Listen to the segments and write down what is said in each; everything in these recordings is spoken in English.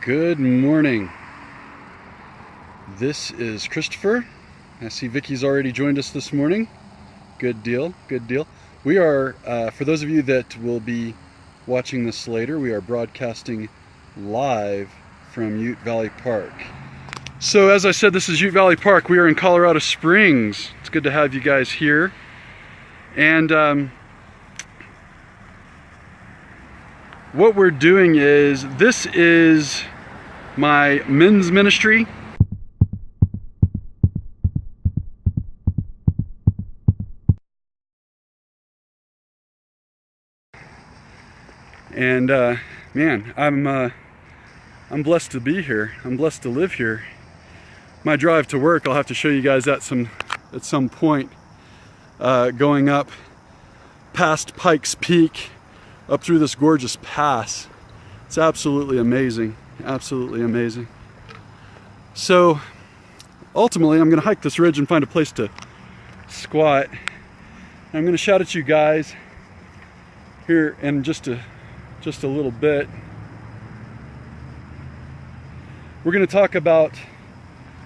Good morning. This is Christopher. I see Vicky's already joined us this morning. Good deal, good deal. We are, for those of you that will be watching this later, we are broadcasting live from Ute Valley Park. So as I said, this is Ute Valley Park. We are in Colorado Springs. It's good to have you guys here. And what we're doing is, this is my men's ministry. And man, I'm blessed to be here. I'm blessed to live here. My drive to work, I'll have to show you guys at some point, going up past Pikes Peak, up through this gorgeous pass. It's absolutely amazing, absolutely amazing. So ultimately I'm gonna hike this ridge and find a place to squat. I'm gonna shout at you guys here in just a little bit. We're gonna talk about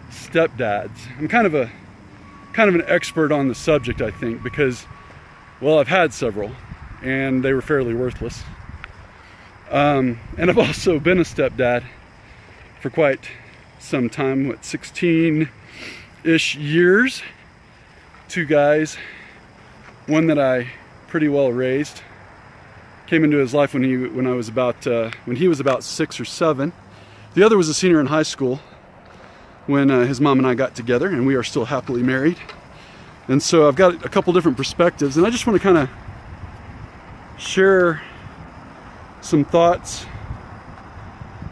stepdads. I'm kind of an expert on the subject, I think, because, well, I've had several and they were fairly worthless. And I've also been a stepdad for quite some time, what, 16-ish years. Two guys, one that I pretty well raised, came into his life when he was about 6 or 7. The other was a senior in high school when his mom and I got together, and we are still happily married. And so I've got a couple different perspectives, and I just want to kind of share some thoughts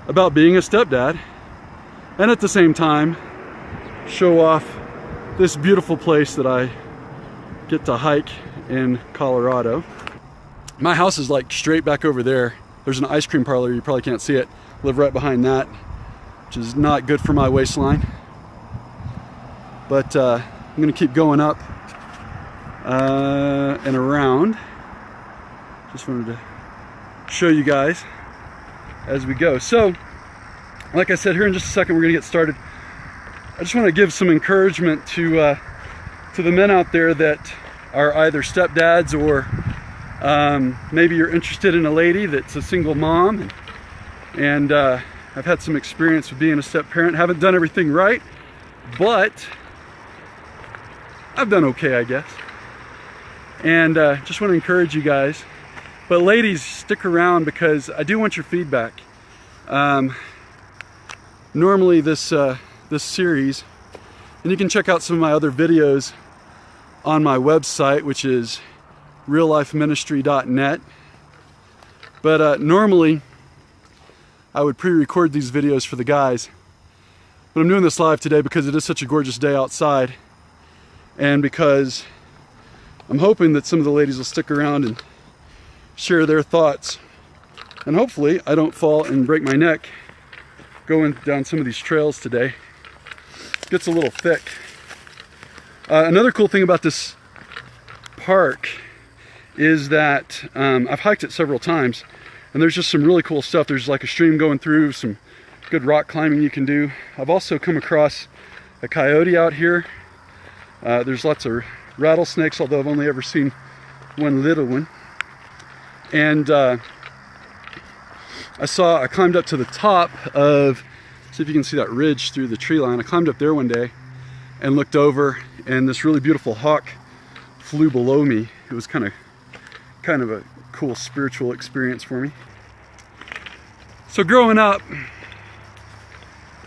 about being a stepdad, and at the same time show off this beautiful place that I get to hike in Colorado. My house is like straight back over there. There's an ice cream parlor, you probably can't see it. Live right behind that, which is not good for my waistline. But I'm gonna keep going up and around. Just wanted to show you guys as we go. So, like I said, here in just a second we're gonna get started. I just want to give some encouragement to the men out there that are either stepdads, or maybe you're interested in a lady that's a single mom. And I've had some experience with being a step parent. Haven't done everything right, but I've done okay, I guess. And just want to encourage you guys. But ladies, stick around because I do want your feedback. Normally this series, and you can check out some of my other videos on my website, which is reallifeministry.net. But normally I would pre-record these videos for the guys, but I'm doing this live today because it is such a gorgeous day outside, and because I'm hoping that some of the ladies will stick around and share their thoughts, and hopefully I don't fall and break my neck going down some of these trails today. It gets a little thick. Another cool thing about this park is that I've hiked it several times, and there's just some really cool stuff. There's like a stream going through, some good rock climbing you can do. I've also come across a coyote out here. There's lots of rattlesnakes, although I've only ever seen one little one. And I climbed up to the top of, see if you can see that ridge through the tree line. I climbed up there one day and looked over, and this really beautiful hawk flew below me. It was kind of a cool spiritual experience for me. So growing up,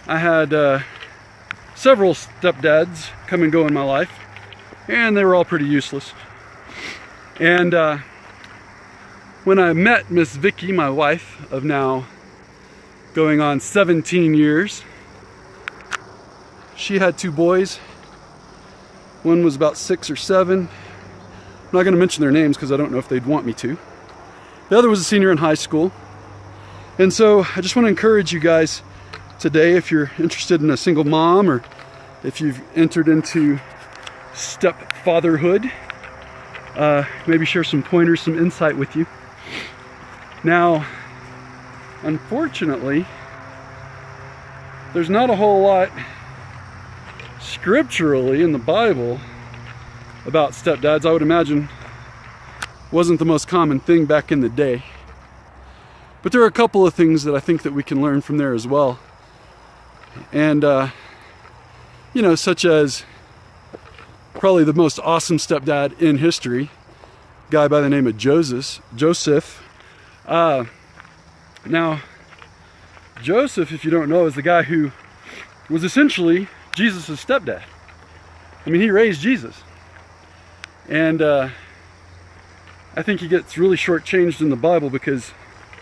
I had several stepdads come and go in my life, and they were all pretty useless. And when I met Miss Vicky, my wife of now going on 17 years, she had 2 boys. One was about 6 or 7. I'm not going to mention their names because I don't know if they'd want me to. The other was a senior in high school. And so I just want to encourage you guys today, if you're interested in a single mom, or if you've entered into stepfatherhood, maybe share some pointers, some insight with you. Now, unfortunately, there's not a whole lot scripturally in the Bible about stepdads. I would imagine wasn't the most common thing back in the day. But there are a couple of things that I think that we can learn from there as well. And, you know, such as probably the most awesome stepdad in history, a guy by the name of Joseph. Now, Joseph, if you don't know, is the guy who was essentially Jesus' stepdad. I mean, he raised Jesus. And I think he gets really shortchanged in the Bible because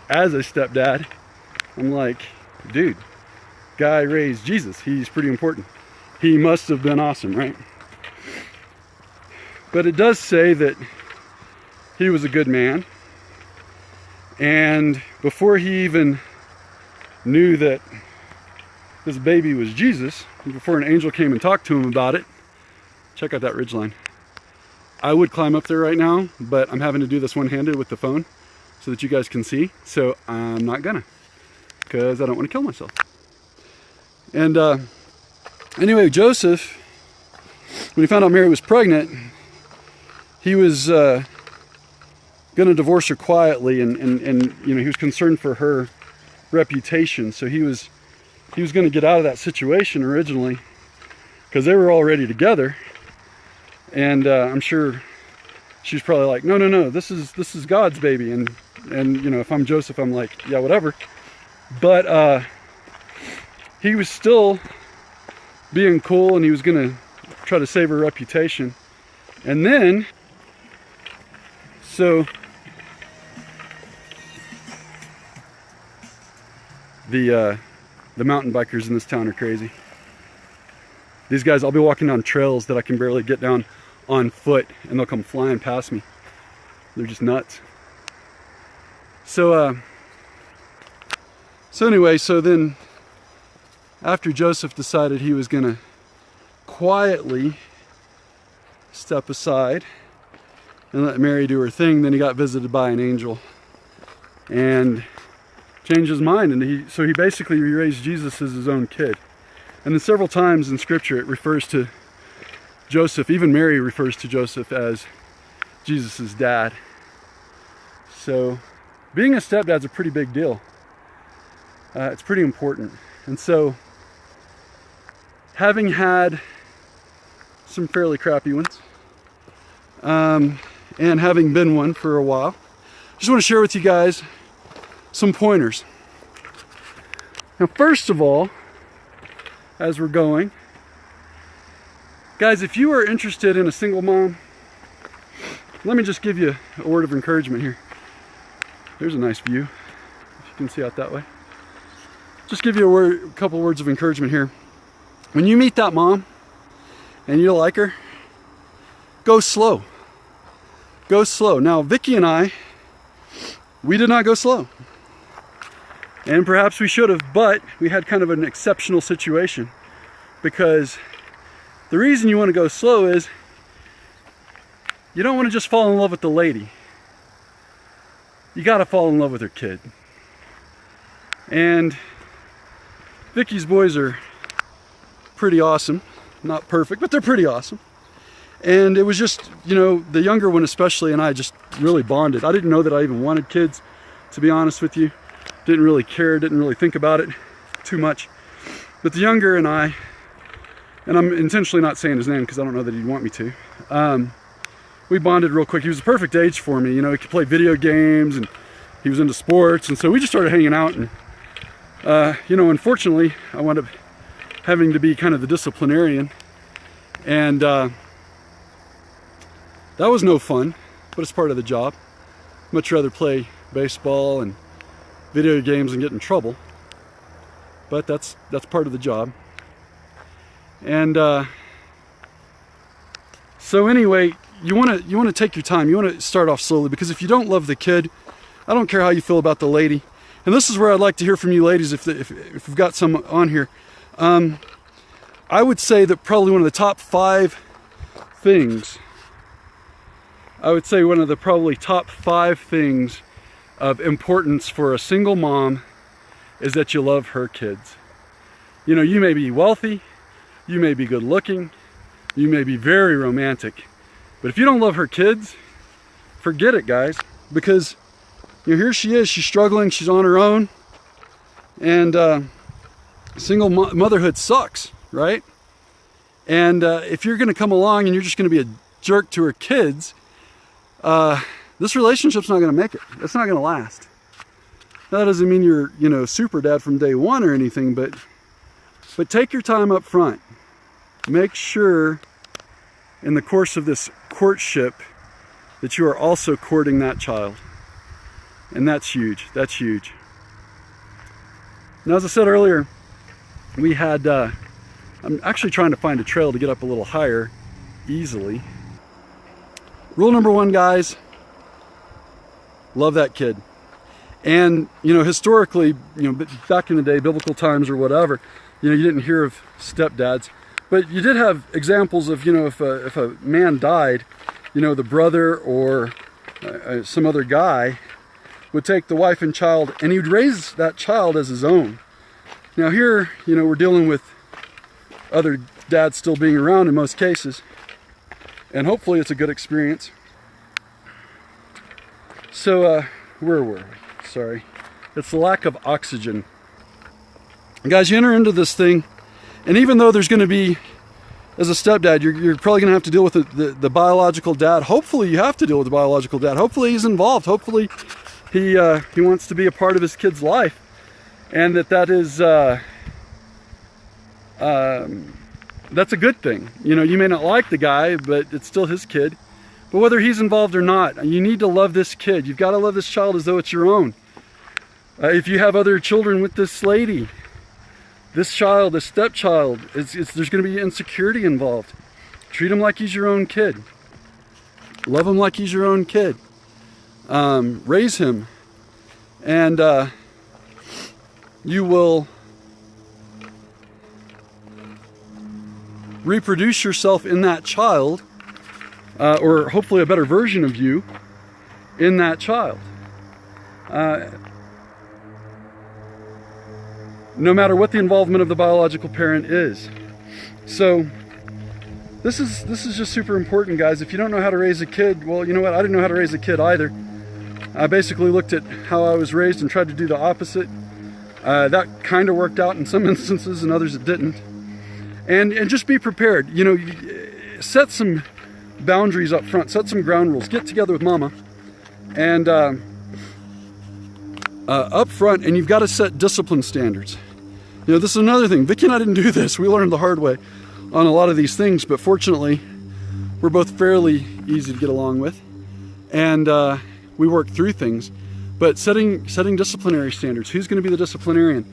as a stepdad, I'm like, dude, guy raised Jesus. He's pretty important. He must have been awesome, right? But it does say that he was a good man. And before he even knew that this baby was Jesus, before an angel came and talked to him about it, check out that ridgeline. I would climb up there right now, but I'm having to do this one-handed with the phone so that you guys can see. So I'm not gonna, because I don't want to kill myself. And anyway, Joseph, when he found out Mary was pregnant, he was going to divorce her quietly, and you know, he was concerned for her reputation. So he was going to get out of that situation originally, because they were already together. And I'm sure she's probably like, no, this is God's baby. And you know, if I'm Joseph, I'm like, yeah, whatever. But he was still being cool, and he was gonna try to save her reputation. And then, so the mountain bikers in this town are crazy. These guys, I'll be walking down trails that I can barely get down on foot, and they'll come flying past me. They're just nuts. So anyway, so then after Joseph decided he was gonna quietly step aside and let Mary do her thing, then he got visited by an angel and changed his mind, and so he basically raised Jesus as his own kid. And then several times in scripture it refers to Joseph, even Mary refers to Joseph as Jesus' dad. So being a stepdad's a pretty big deal. It's pretty important. And so, having had some fairly crappy ones, and having been one for a while, just want to share with you guys some pointers. Now, first of all, as we're going, guys, if you are interested in a single mom, let me just give you a word of encouragement here. There's a nice view, if you can see out that way. Just give you a couple words of encouragement here. When you meet that mom and you like her, go slow. Go slow. Now, Vicky and I, we did not go slow. And perhaps we should have, but we had kind of an exceptional situation, because the reason you want to go slow is you don't want to just fall in love with the lady. You got to fall in love with her kid. And Vicky's boys are pretty awesome. Not perfect, but they're pretty awesome. And it was just, you know, the younger one especially and I just really bonded. I didn't know that I even wanted kids, to be honest with you. Didn't really care, didn't really think about it too much. But the younger and I, and I'm intentionally not saying his name because I don't know that he'd want me to, we bonded real quick. He was the perfect age for me. You know, he could play video games and he was into sports. And so we just started hanging out. And, you know, unfortunately, I wound up having to be kind of the disciplinarian. And that was no fun, but it's part of the job. Much rather play baseball and video games and get in trouble. But that's part of the job. And so anyway, you want to take your time. You want to start off slowly, because if you don't love the kid, I don't care how you feel about the lady. And this is where I'd like to hear from you ladies, if we've got some on here. I would say that probably one of the top 5 things, I would say one of the probably top 5 things of importance for a single mom is that you love her kids. You know, you may be wealthy, you may be good looking, you may be very romantic, but if you don't love her kids, forget it, guys, because you know, here she is, she's struggling, she's on her own, and single motherhood sucks, right? And if you're going to come along and you're just going to be a jerk to her kids, this relationship's not going to make it. It's not going to last. That doesn't mean you're, you know, super dad from day one or anything, but take your time up front. Make sure in the course of this courtship that you are also courting that child. And that's huge. That's huge. Now, as I said earlier, we had, I'm actually trying to find a trail to get up a little higher easily. Rule number one, guys, love that kid. And, you know, historically, you know, back in the day, biblical times or whatever, you know, you didn't hear of stepdads, but you did have examples of, you know, if a man died, you know, the brother or some other guy would take the wife and child and he would raise that child as his own. Now here, you know, we're dealing with other dads still being around in most cases, and hopefully it's a good experience. So, where were we? Sorry. It's the lack of oxygen. Guys, you enter into this thing, and even though there's going to be, as a stepdad, you're probably going to have to deal with the biological dad. Hopefully you have to deal with the biological dad. Hopefully he's involved. Hopefully he wants to be a part of his kid's life, and that is that's a good thing. You know, you may not like the guy, but it's still his kid. But whether he's involved or not, you need to love this kid. You've got to love this child as though it's your own. If you have other children with this lady, this child, this stepchild, there's going to be insecurity involved. Treat him like he's your own kid. Love him like he's your own kid. Raise him. And you will reproduce yourself in that child, or hopefully a better version of you in that child. No matter what the involvement of the biological parent is. So this is just super important, guys. If you don't know how to raise a kid, well, you know what? I didn't know how to raise a kid either. I basically looked at how I was raised and tried to do the opposite. That kind of worked out in some instances, and others it didn't. And just be prepared. You know, set some boundaries up front. Set some ground rules. Get together with mama, and up front, and you've got to set discipline standards. You know, this is another thing. Vicki and I didn't do this. We learned the hard way on a lot of these things, but fortunately, we're both fairly easy to get along with, and we work through things. But setting disciplinary standards. Who's going to be the disciplinarian?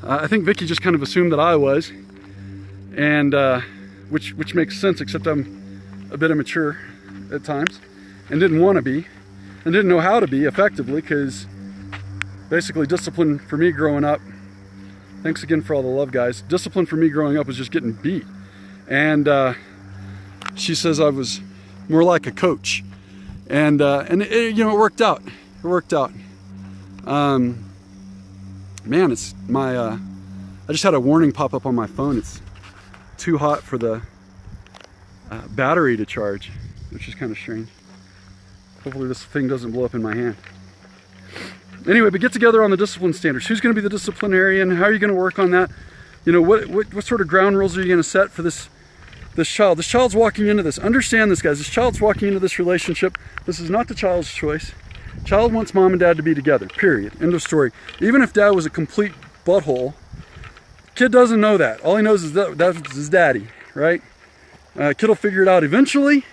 I think Vicki just kind of assumed that I was, and which makes sense, except I'm a bit immature at times, and didn't want to be, and didn't know how to be effectively, because basically discipline for me growing up, thanks again for all the love, guys, discipline for me growing up was just getting beat. And she says I was more like a coach, and it, you know, it worked out. It worked out. Man, it's my I just had a warning pop up on my phone. It's too hot for the battery to charge, which is kind of strange. Hopefully this thing doesn't blow up in my hand. Anyway, but get together on the discipline standards. Who's going to be the disciplinarian? How are you going to work on that? You know, what sort of ground rules are you going to set for this child? This child's walking into this. Understand this, guys. This child's walking into this relationship. This is not the child's choice. Child wants mom and dad to be together, period. End of story. Even if dad was a complete butthole, kid doesn't know that. All he knows is that's his daddy, right? Kid will figure it out eventually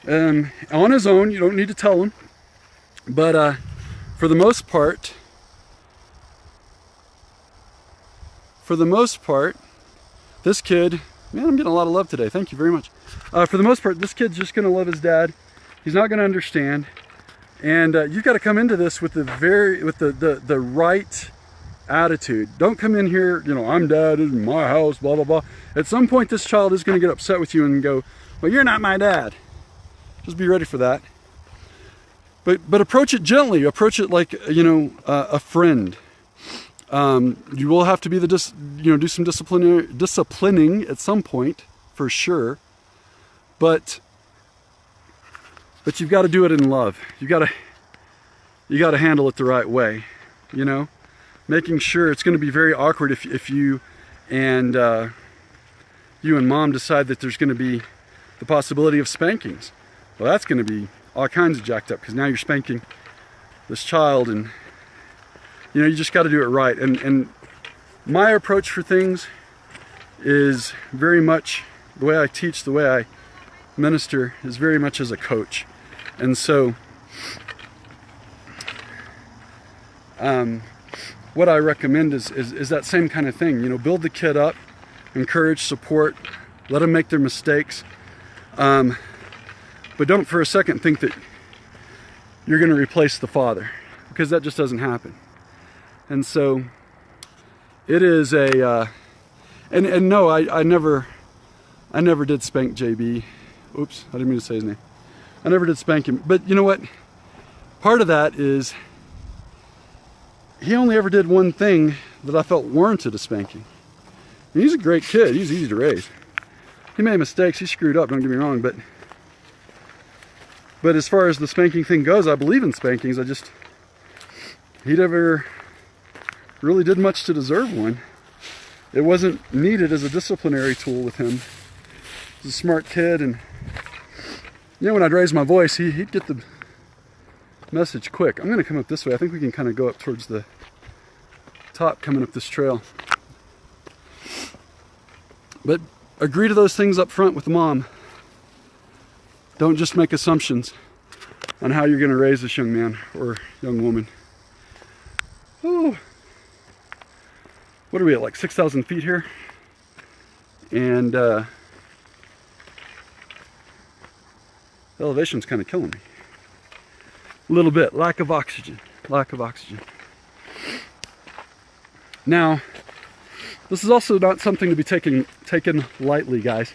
on his own. You don't need to tell him. But for the most part, this kid, man, I'm getting a lot of love today. Thank you very much. For the most part, this kid's just going to love his dad. He's not going to understand. And you've got to come into this with the right attitude. Don't come in here, you know, I'm dad, this is my house, blah, blah, blah. At some point, this child is going to get upset with you and go, well, you're not my dad. Just be ready for that. But approach it gently. Approach it like, you know, a friend. You will have to be do some disciplining at some point, for sure. But you've got to do it in love. You got to handle it the right way, making sure it's going to be very awkward if you and mom decide that there's going to be the possibility of spankings. Well, that's going to be all kinds of jacked up, because now you're spanking this child, and you just got to do it right. And my approach for things is very much the way I teach, the way I minister, is very much as a coach. And so what I recommend is that same kind of thing. Build the kid up, encourage, support, let them make their mistakes, but don't for a second think that you're going to replace the father, because that just doesn't happen. And so it is a and no, I never did spank JB. Oops, I didn't mean to say his name. I never did spank him. But you know what? Part of that is he only ever did one thing that I felt warranted a spanking. And he's a great kid. He's easy to raise. He made mistakes. He screwed up, don't get me wrong. But as far as the spanking thing goes, I believe in spankings. He never really did much to deserve one. It wasn't needed as a disciplinary tool with him. He's a smart kid, and when I'd raise my voice, he'd get the message quick. I'm going to come up this way. I think we can kind of go up towards the top coming up this trail. But agree to those things up front with the mom. Don't just make assumptions on how you're going to raise this young man or young woman. Ooh. What are we at, like 6,000 feet here? And the elevation's kind of killing me. A little bit. Lack of oxygen. Now, this is also not something to be taken lightly, guys.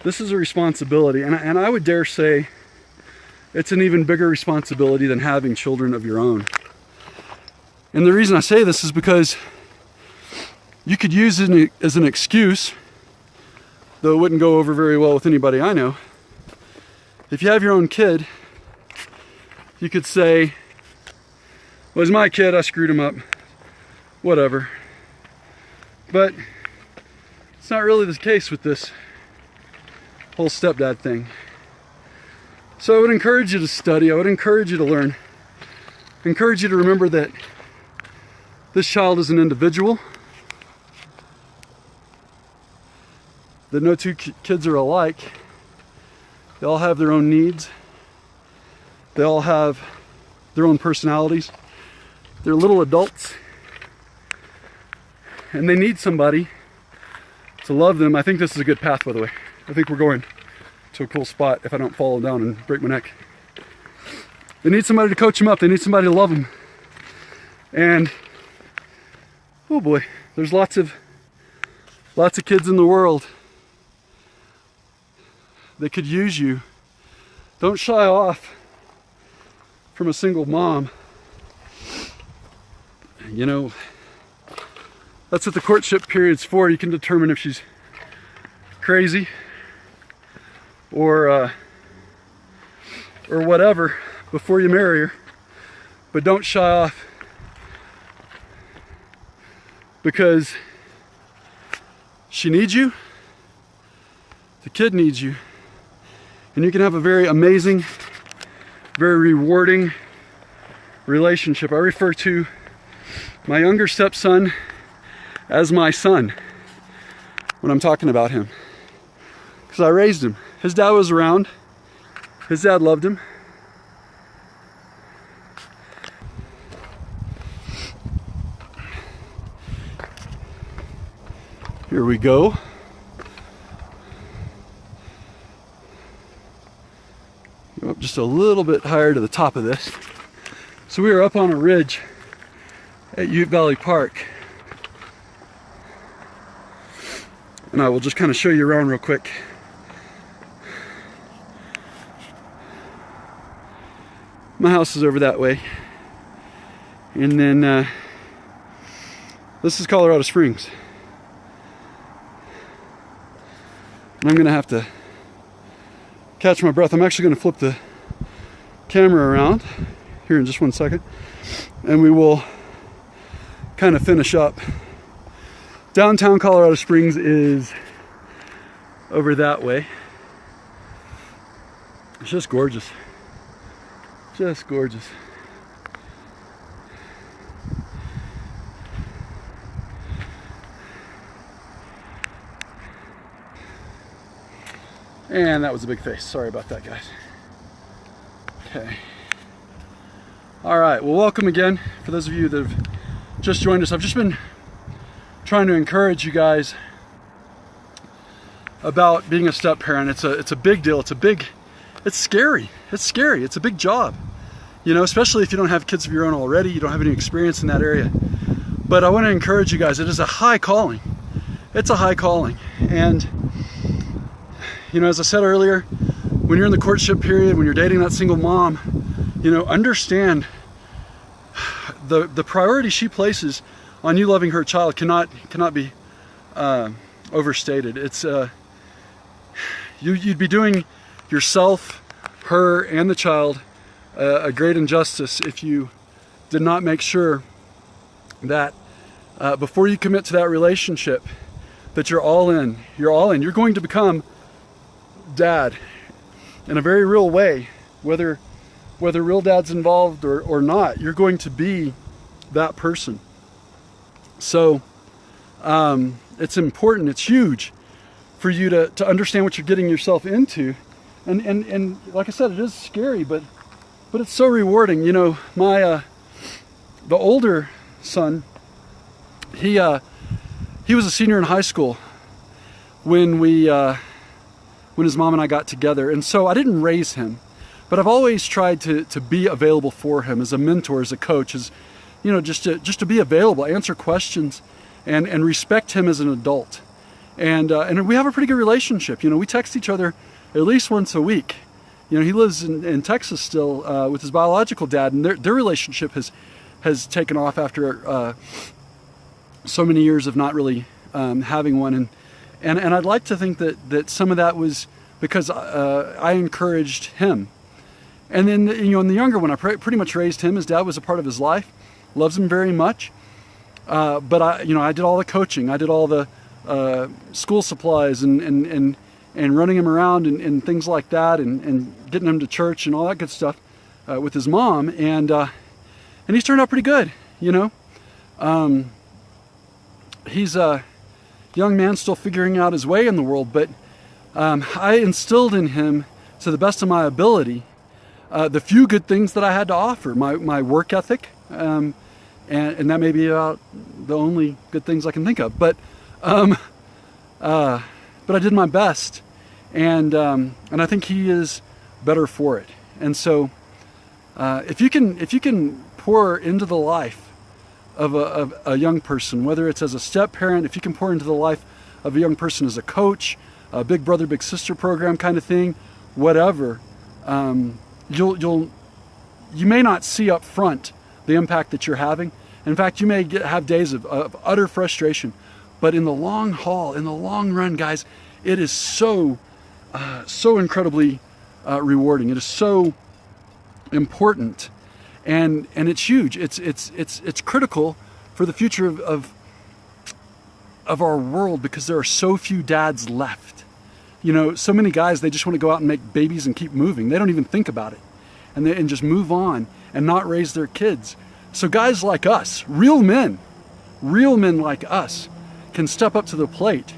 This is a responsibility, and I would dare say it's an even bigger responsibility than having children of your own. And the reason I say this is because you could use it as an excuse, though it wouldn't go over very well with anybody I know. If you have your own kid, you could say, well, it's my kid, I screwed him up, whatever. But it's not really the case with this whole stepdad thing. So I would encourage you to study, I would encourage you to learn, encourage you to remember that this child is an individual, that no two kids are alike. They all have their own needs. They all have their own personalities. They're little adults, and they need somebody to love them. I think this is a good path, by the way. I think we're going to a cool spot if I don't fall down and break my neck. They need somebody to coach them up. They need somebody to love them. And oh boy, there's lots of kids in the world that could use you. Don't shy off from a single mom. That's what the courtship period's for. You can determine if she's crazy or whatever before you marry her. But don't shy off, because she needs you, the kid needs you, and you can have a very amazing, very rewarding relationship. I refer to my younger stepson as my son when I'm talking about him, because I raised him. His dad was around. His dad loved him. Here we go. Go up just a little bit higher to the top of this. So we are up on a ridge at Ute Valley Park. And I will just kind of show you around real quick. My house is over that way. And then this is Colorado Springs. And I'm gonna have to catch my breath. I'm actually gonna flip the camera around here in just one second, and we will kind of finish up. Downtown Colorado Springs is over that way. It's just gorgeous. Just gorgeous. And that was a big face. Sorry about that, guys. Okay. All right. Well, welcome again. For those of you that have just joined us, I've just been trying to encourage you guys about being a step parent. It's a big deal. It's scary. It's scary. It's a big job. You know, especially if you don't have kids of your own already, you don't have any experience in that area. But I want to encourage you guys. It is a high calling. It's a high calling. And you know, as I said earlier, when you're in the courtship period, when you're dating that single mom, you know, understand the priority she places on you loving her child cannot be overstated. It's you'd be doing yourself, her, and the child a great injustice if you did not make sure that before you commit to that relationship, that you're all in. You're all in. You're going to become dad in a very real way, whether real dad's involved or not. You're going to be that person. So it's important, it's huge for you to understand what you're getting yourself into, and like I said, it is scary, but it's so rewarding. You know, my the older son, he was a senior in high school when his mom and I got together. And so I didn't raise him, but I've always tried to be available for him as a mentor, as a coach, as, you know, just to be available, answer questions, and respect him as an adult. And we have a pretty good relationship. You know, we text each other at least once a week. You know, he lives in Texas still with his biological dad, and their relationship has taken off after so many years of not really having one. And I'd like to think that some of that was because I encouraged him. And then, you know, in the younger one, I pretty much raised him. His dad was a part of his life, loves him very much. But I did all the coaching. I did all the school supplies and running him around and things like that, and getting him to church and all that good stuff with his mom. And he's turned out pretty good, you know. He's a young man still figuring out his way in the world, but I instilled in him, to the best of my ability, the few good things that I had to offer. My work ethic, and that may be about the only good things I can think of. But I did my best, and I think he is better for it. And so, if you can pour into the life of a young person, whether it's as a step parent, if you can pour into the life of a young person as a coach, a big brother, big sister program kind of thing, whatever, you may not see up front the impact that you're having. In fact, you may have days of utter frustration, but in the long haul, in the long run, guys, it is so incredibly rewarding. It is so important. And it's huge. It's critical for the future of our world, because there are so few dads left. You know, so many guys, they just want to go out and make babies and keep moving. They don't even think about it, and just move on and not raise their kids. So guys like us, real men like us, can step up to the plate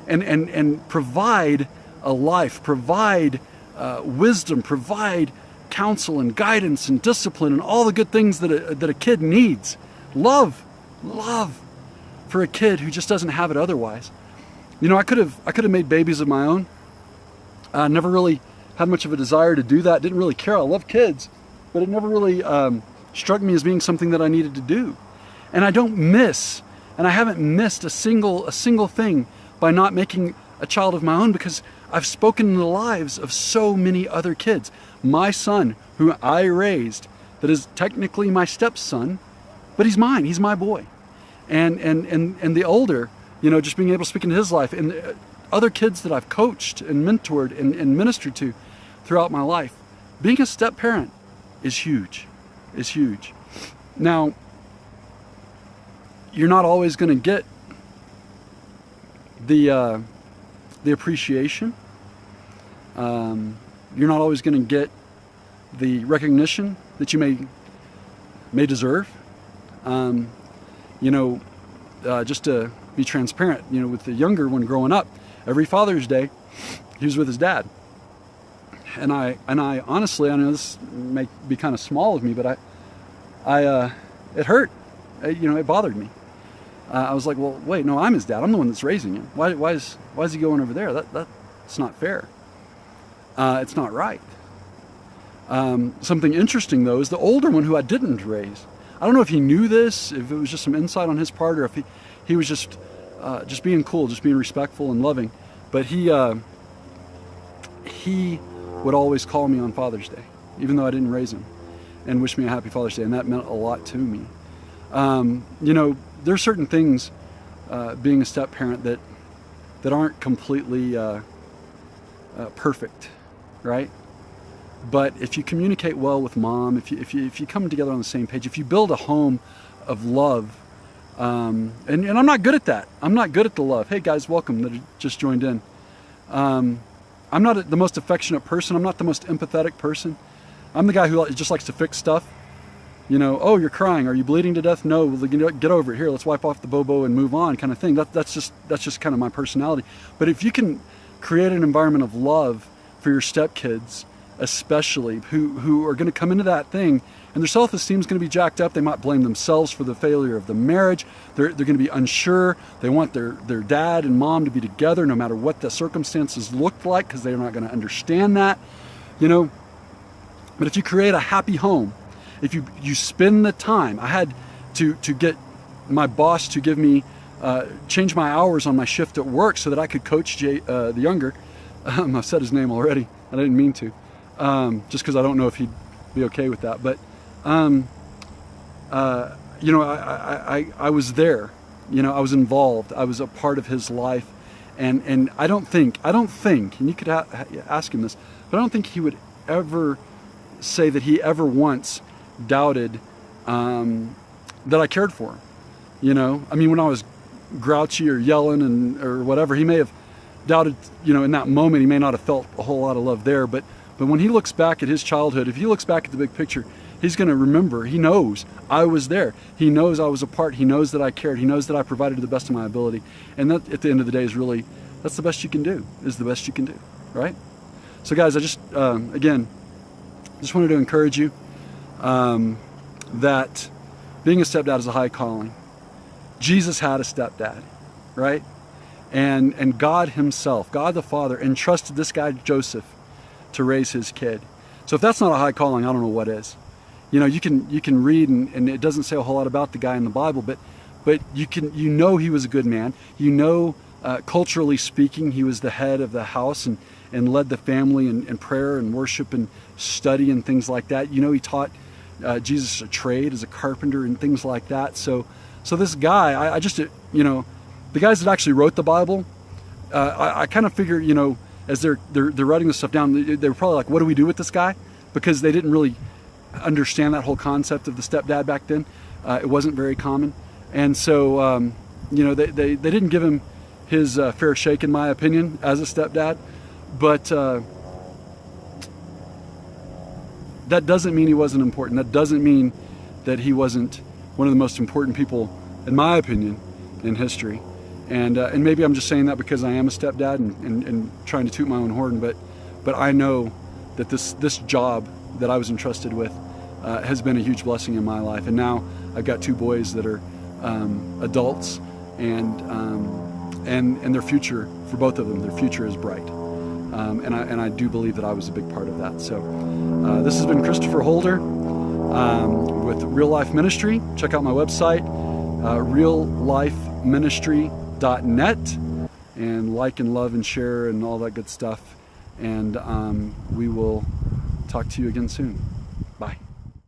and provide a life, provide wisdom, provide counsel and guidance and discipline and all the good things that a kid needs. Love for a kid who just doesn't have it otherwise. You know, I could have made babies of my own. I never really had much of a desire to do that. Didn't really care. I love kids, but it never really struck me as being something that I needed to do. And I haven't missed a single thing by not making a child of my own, because I've spoken in the lives of so many other kids. My son, who I raised, that is technically my stepson, but he's mine. He's my boy. And the older, you know, just being able to speak into his life, and other kids that I've coached and mentored and ministered to throughout my life, being a step parent is huge. Is huge. Now, you're not always going to get the appreciation. You're not always going to get the recognition that you may deserve. You know, just to be transparent, you know, with the younger one growing up, every Father's Day, he was with his dad. And I honestly, I know this may be kind of small of me, but it hurt. You know, it bothered me. I was like, well, wait, no, I'm his dad. I'm the one that's raising him. Why is he going over there? That's not fair. It's not right. Something interesting though is the older one who I didn't raise. I don't know if he knew this, if it was just some insight on his part, or if he was just being cool, just being respectful and loving. But he would always call me on Father's Day, even though I didn't raise him, and wish me a happy Father's Day, and that meant a lot to me. You know, there are certain things, being a step parent, that aren't completely perfect, right? But if you communicate well with mom, if you come together on the same page, if you build a home of love, and I'm not good at that. I'm not good at the love. Hey guys, welcome that just joined in. I'm not the most affectionate person. I'm not the most empathetic person. I'm the guy who just likes to fix stuff. You know, oh, you're crying. Are you bleeding to death? No, get over it. Here, let's wipe off the bobo and move on, kind of thing. That's just kind of my personality. But if you can create an environment of love for your stepkids, especially who are going to come into that thing and their self-esteem is going to be jacked up. They might blame themselves for the failure of the marriage. They're going to be unsure. They want their dad and mom to be together no matter what the circumstances looked like, because they're not going to understand that, you know. But if you create a happy home, if you spend the time, I had to get my boss to give me change my hours on my shift at work so that I could coach the younger. I've said his name already. I didn't mean to. Just because I don't know if he'd be okay with that. But, you know, I was there, you know, I was involved. I was a part of his life. And I don't think, and you could ask him this, but I don't think he would ever say that he ever once doubted that I cared for him. You know, I mean, when I was grouchy or yelling or whatever, he may have doubted, you know, in that moment, he may not have felt a whole lot of love there, but when he looks back at his childhood, if he looks back at the big picture, he's going to remember, he knows I was there. He knows I was a part. He knows that I cared. He knows that I provided to the best of my ability. And that, at the end of the day, is really, that's the best you can do, is the best you can do, right? So guys, I just, again, just wanted to encourage you that being a stepdad is a high calling. Jesus had a stepdad, right? And God himself, God the Father, entrusted this guy, Joseph, to raise his kid. So if that's not a high calling, I don't know what is. You know, you can read and it doesn't say a whole lot about the guy in the Bible, but you know he was a good man. You know, culturally speaking, he was the head of the house and led the family in prayer and worship and study and things like that. You know, he taught Jesus a trade as a carpenter and things like that. So this guy, I just, you know, the guys that actually wrote the Bible, I kind of figure, you know, as they're writing this stuff down, they were probably like, what do we do with this guy? Because they didn't really understand that whole concept of the stepdad back then. It wasn't very common. And so, you know, they didn't give him his fair shake, in my opinion, as a stepdad. But that doesn't mean he wasn't important. That doesn't mean that he wasn't one of the most important people, in my opinion, in history. And maybe I'm just saying that because I am a stepdad and trying to toot my own horn, but I know that this job that I was entrusted with has been a huge blessing in my life. And now I've got two boys that are adults, and their future, for both of them, their future is bright. And I do believe that I was a big part of that. So this has been Christopher Holder with Real Life Ministry. Check out my website, reallifeministry.net, and like and love and share and all that good stuff. And we will talk to you again soon.